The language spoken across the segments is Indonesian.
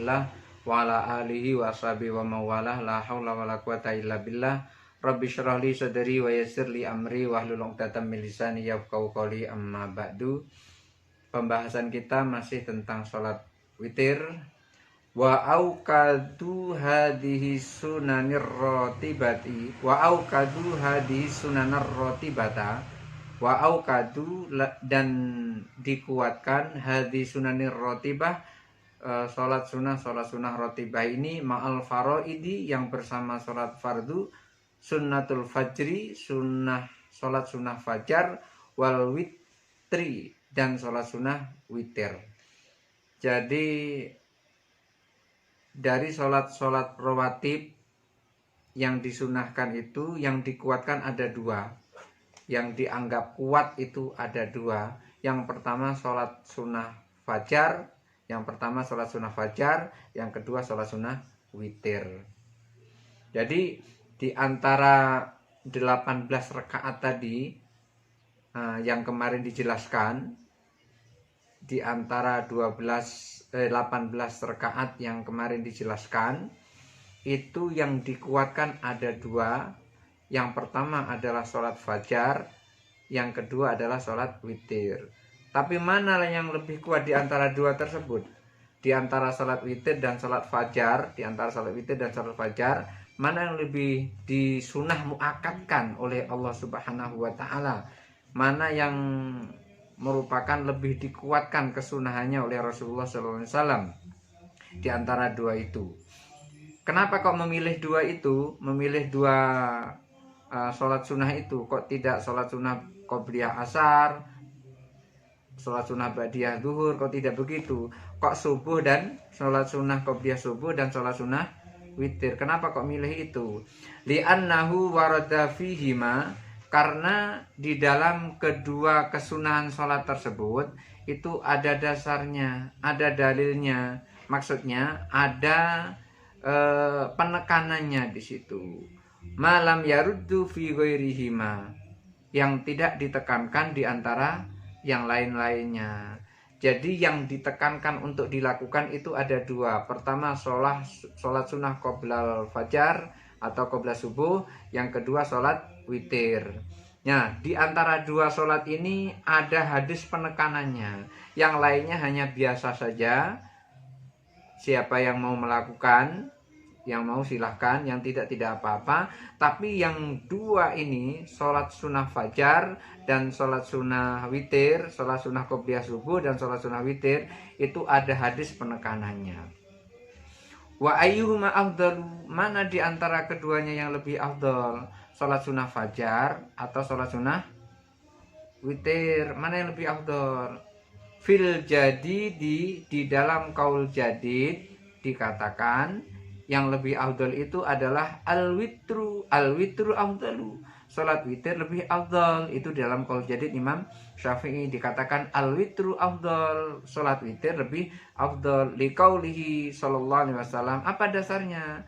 Rasulillah wa ala alihi wa sahbihi wa mawalah, la haula wa la quwata illa billah. Rabbi syrah li sadri wa yassir li amri wahlul 'uqdatam min lisani yafqahu qawli, amma ba'du. Pembahasan kita masih tentang sholat witir. Wa auqadu hadhihi sunanir ratibati wa auqadu hadhihi sunanar ratibata wa auqadu dan dikuatkan hadhihi sunanir ratibah, sholat sunnah ratibah ini ma'al faraidi, yang bersama sholat fardu, sunnatul fajri, sholat sunnah fajar, wal witri, dan sholat sunnah witir. Jadi dari sholat rawatib yang disunahkan itu, yang dikuatkan ada dua, yang dianggap kuat itu ada dua. Yang pertama sholat sunnah fajar, yang kedua sholat sunnah witir. Jadi di antara 18 rakaat tadi yang kemarin dijelaskan, di antara 18 rakaat yang kemarin dijelaskan, itu yang dikuatkan ada dua. Yang pertama adalah sholat fajar, yang kedua adalah sholat witir. Tapi mana yang lebih kuat di antara dua tersebut? Di antara sholat witir dan sholat fajar, mana yang lebih disunah muakkadkan oleh Allah Subhanahu wa Ta'ala? Mana yang merupakan lebih dikuatkan kesunahannya oleh Rasulullah SAW di antara dua itu? Kenapa kok memilih dua itu? Memilih dua sholat sunnah itu? Kok tidak sholat sunnah qobliyah asar, sholat sunnah ba'diyah zuhur? Kok tidak begitu? Kok subuh dan sholat sunnah qobliyah subuh dan sholat sunnah witir? Kenapa kok milih itu? Li'annahu warada fihima, karena di dalam kedua kesunahan sholat tersebut itu ada dasarnya, ada dalilnya. Maksudnya ada penekanannya di situ. Malam yaruddu fi ghairihima, yang tidak ditekankan di antara yang lain-lainnya. Jadi yang ditekankan untuk dilakukan itu ada dua. Pertama sholat sunnah qoblal fajar atau qobla subuh, yang kedua sholat witir. Nah, di antara dua sholat ini ada hadis penekanannya. Yang lainnya hanya biasa saja. Siapa yang mau melakukan, yang mau silahkan, yang tidak apa-apa. Tapi yang dua ini, sholat sunnah fajar dan sholat sunnah witir, sholat sunnah qobliyah subuh dan sholat sunnah witir, itu ada hadis penekanannya. Wa ayyuhuma afdalu, mana di antara keduanya yang lebih afdal? Sholat sunnah fajar atau sholat sunnah witir? Mana yang lebih afdal? Fil jadidi, di dalam kaul jadid dikatakan yang lebih afdal itu adalah al-witru afdalu, sholat witir lebih afdal. Itu dalam kaul jadid Imam Syafi'i dikatakan al-witru afdal, sholat witir lebih afdal. Liqaulihi sallallahu alaihi wasallam. Apa dasarnya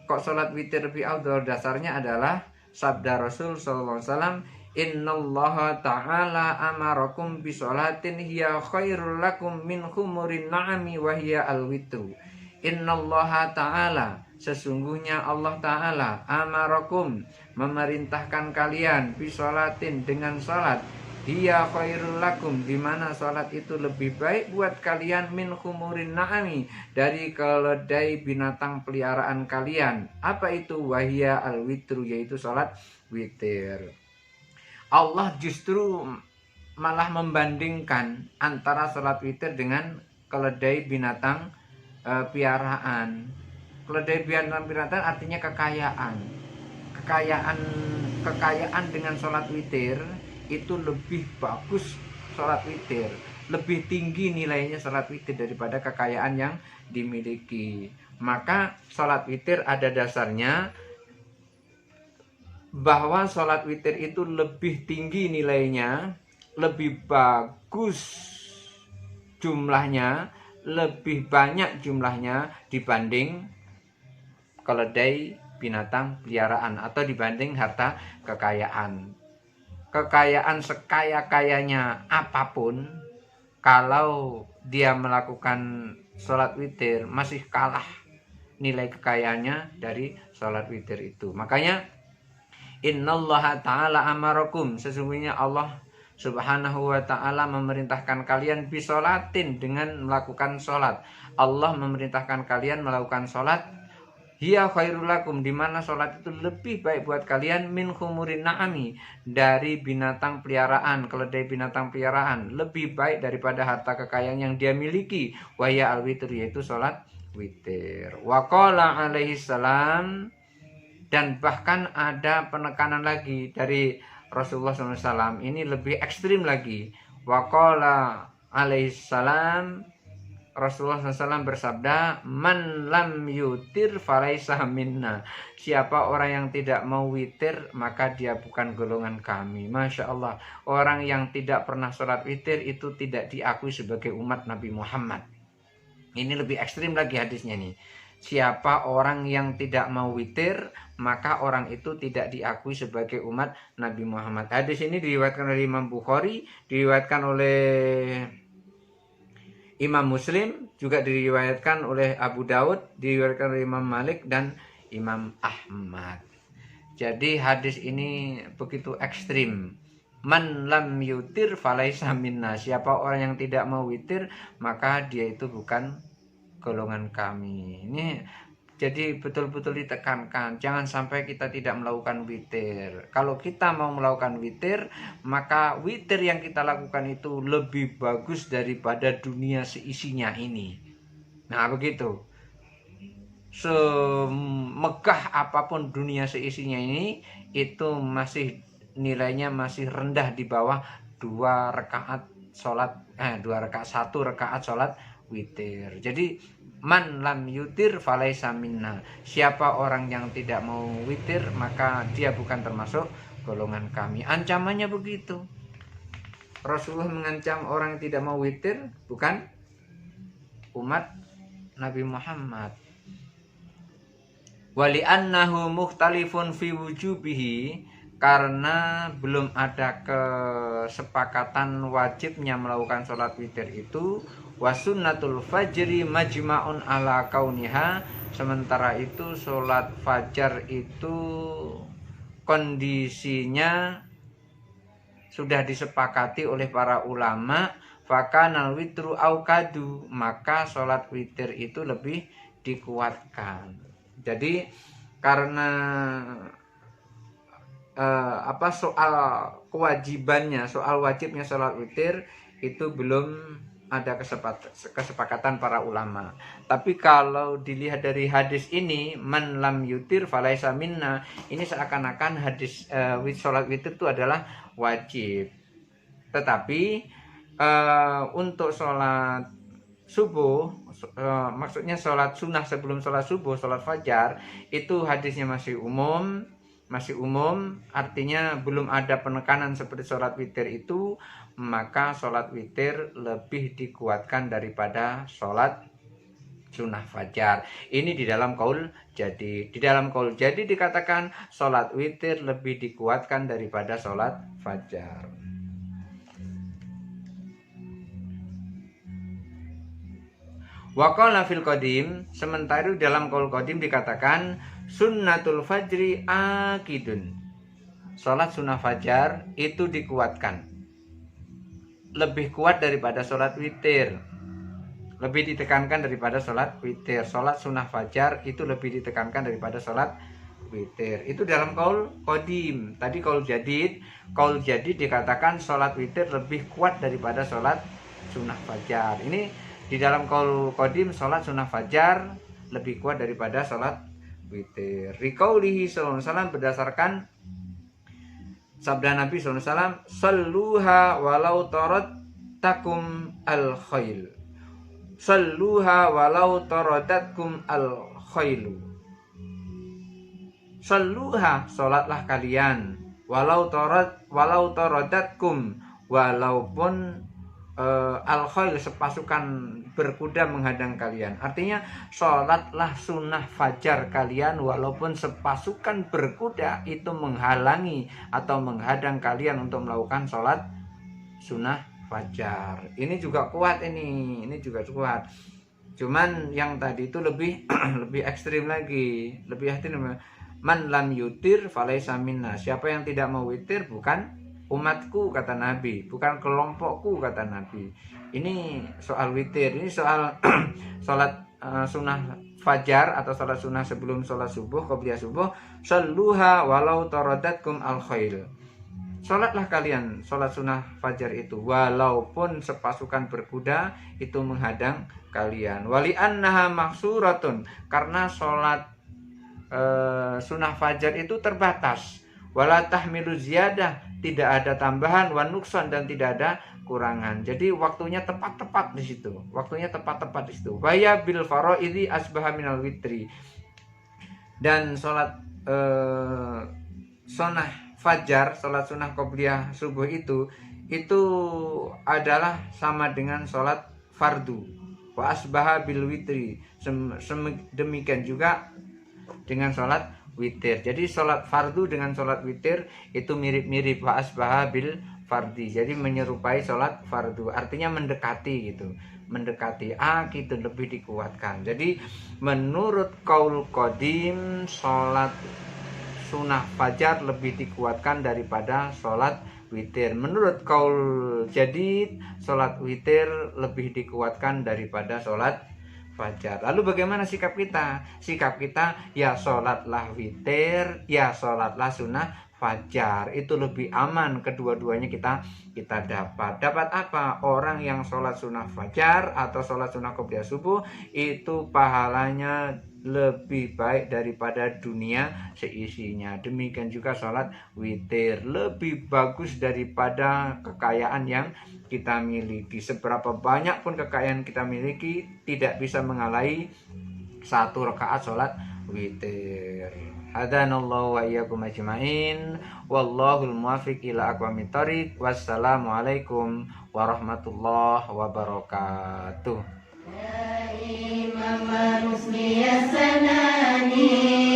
kok sholat witir lebih afdal? Dasarnya adalah sabda Rasul sallallahu alaihi wasallam, innallaha ta'ala amarakum bisolatin hiya khairul lakum min khumurin na'ami wa hiya al-witru. Innallaha ta'ala, sesungguhnya Allah Ta'ala, amarakum, memerintahkan kalian, bisolatin, dengan salat, hiya khairul lakum, dimana salat itu lebih baik buat kalian, min khumurin na'ami, dari keledai binatang peliharaan kalian. Apa itu? Wahia al-witru, yaitu salat witir. Allah justru malah membandingkan antara salat witir dengan keledai binatang piaraan. Keledai binatang piaraan artinya kekayaan. Kekayaan dengan salat witir itu lebih bagus. Salat witir lebih tinggi nilainya salat witir daripada kekayaan yang dimiliki. Maka salat witir ada dasarnya bahwa sholat witir itu lebih tinggi nilainya, lebih bagus jumlahnya, lebih banyak jumlahnya dibanding keledai binatang peliharaan atau dibanding harta kekayaan. Kekayaan sekaya-kayanya apapun, kalau dia melakukan sholat witir masih kalah nilai kekayaannya dari sholat witir itu. Makanya innallaha ta'ala amarakum, sesungguhnya Allah subhanahu wa ta'ala memerintahkan kalian bisolatin, dengan melakukan sholat. Allah memerintahkan kalian melakukan sholat. Hiya khairul lakum, dimana sholat itu lebih baik buat kalian, min khumurin na'ami, dari binatang peliharaan, keledai binatang peliharaan, lebih baik daripada harta kekayaan yang dia miliki. Wahya al-witr, yaitu sholat witir. Wa qala alaihi salam, dan bahkan ada penekanan lagi dari Rasulullah SAW, ini lebih ekstrim lagi. Wa qala alaihi salam, Rasulullah SAW bersabda, man lam yutir falaisa minna, siapa orang yang tidak mau witir maka dia bukan golongan kami. Masya Allah, orang yang tidak pernah sholat witir itu tidak diakui sebagai umat Nabi Muhammad. Ini lebih ekstrim lagi hadisnya nih. Siapa orang yang tidak mau witir maka orang itu tidak diakui sebagai umat Nabi Muhammad. Hadis ini diriwayatkan oleh Imam Bukhari, diriwayatkan oleh Imam Muslim, juga diriwayatkan oleh Abu Daud, diriwayatkan oleh Imam Malik dan Imam Ahmad. Jadi hadis ini begitu ekstrim. Man lam yutir falaisa minna, siapa orang yang tidak mau witir maka dia itu bukan golongan kami. Ini jadi betul-betul ditekankan, jangan sampai kita tidak melakukan witir. Kalau kita mau melakukan witir, maka witir yang kita lakukan itu lebih bagus daripada dunia seisinya ini. Nah begitu, semegah apapun dunia seisinya ini, itu masih nilainya masih rendah di bawah 2 rakaat sholat, 1 rakaat sholat witir. Jadi man lam yutir falaisa minna, siapa orang yang tidak mau witir maka dia bukan termasuk golongan kami. Ancamannya begitu. Rasulullah mengancam orang yang tidak mau witir bukan umat Nabi Muhammad. Wali annahu mukhtalifun fi wujubihi, karena belum ada kesepakatan wajibnya melakukan sholat witir itu. Wasunnatul fajri majma'un ala kauniha, sementara itu sholat fajar itu kondisinya sudah disepakati oleh para ulama. Fakanal witru aukadu, maka sholat witir itu lebih dikuatkan. Jadi karena soal kewajibannya, soal wajibnya sholat witir itu belum ada kesepakatan para ulama. Tapi kalau dilihat dari hadis ini, man lam yutir falaisa minna, ini seakan-akan hadis sholat witir itu adalah wajib. Tetapi untuk sholat subuh, maksudnya sholat sunnah sebelum sholat subuh, sholat fajar, itu hadisnya masih umum, artinya belum ada penekanan seperti sholat witir itu. Maka sholat witir lebih dikuatkan daripada sholat sunnah fajar. Ini di dalam kaul jadi. Di dalam kaul jadi dikatakan sholat witir lebih dikuatkan daripada sholat fajar. Waqala fil qadim, sementara dalam kaul qadim dikatakan sunnatul fajri akidun, sholat sunnah fajar itu dikuatkan, lebih kuat daripada sholat witir, lebih ditekankan daripada sholat witir. Sholat sunnah fajar itu lebih ditekankan daripada sholat witir. Itu dalam kaul qadim. Tadi kaul jadid dikatakan sholat witir lebih kuat daripada sholat sunnah fajar. Ini di dalam kaul qadim sholat sunnah fajar lebih kuat daripada sholat witir. Riqaulihi sallallahu alaihi wasallam, berdasarkan sabda Nabi SAW, salluha walau taradtakum al-khail, salluha walau taradatkum al-khailu, salluha, sholatlah kalian, walau taradatkum, walaupun al-khail, sepasukan berkuda menghadang kalian. Artinya sholatlah sunnah fajar kalian walaupun sepasukan berkuda itu menghalangi atau menghadang kalian untuk melakukan sholat sunnah fajar. Ini juga kuat, ini juga kuat. Cuman yang tadi itu lebih lebih ekstrim lagi, lebih ekstrim. Man lam yutir falaisa minna. Siapa yang tidak mau witir bukan umatku, kata Nabi, bukan kelompokku, kata Nabi. Ini soal witir, ini soal sholat sunnah fajar atau sholat sunnah sebelum sholat subuh, qobliyah subuh. Salluha walau taradatkum al khail. Sholatlah kalian sholat sunnah fajar itu walaupun sepasukan berkuda itu menghadang kalian. Wali annaha maksuratun, karena sholat sunnah fajar itu terbatas. Wala tahmilu ziyadah, tidak ada tambahan, wa nuksan, dan tidak ada kurangan. Jadi waktunya tepat-tepat di situ. Waktunya tepat-tepat di situ. Waya bil faraidhi asbaha minal witri. Dan sholat sunnah fajar, sholat sunnah qobliyah subuh itu adalah sama dengan sholat fardu. Wa asbaha bil witri. Demikian juga dengan sholat witir. Jadi sholat fardu dengan sholat witir itu mirip-mirip. Wa asbaha bil fardi. Jadi menyerupai sholat fardu. Artinya mendekati gitu. Mendekati gitu, lebih dikuatkan. Jadi menurut qaul qadim, sholat sunnah fajar lebih dikuatkan daripada sholat witir. Menurut qaul jadid, sholat witir lebih dikuatkan daripada sholat fajar. Lalu bagaimana sikap kita? Sikap kita ya sholatlah witir, ya sholatlah sunnah fajar. Itu lebih aman, kedua-duanya kita dapat. Dapat apa? Orang yang sholat sunnah fajar atau sholat sunnah qobliyah subuh itu pahalanya lebih baik daripada dunia seisinya. Demikian juga sholat witir lebih bagus daripada kekayaan yang kita miliki. Seberapa banyak pun kekayaan kita miliki tidak bisa mengalahi 1 rakaat sholat witir. Hadanallahu wa iyyakum ajmain. Wallahul muwaffiq ila aqwamit thoriq. Wassalamualaikum warahmatullahi wabarakatuh. Ya Imam Rusli ya Sanani.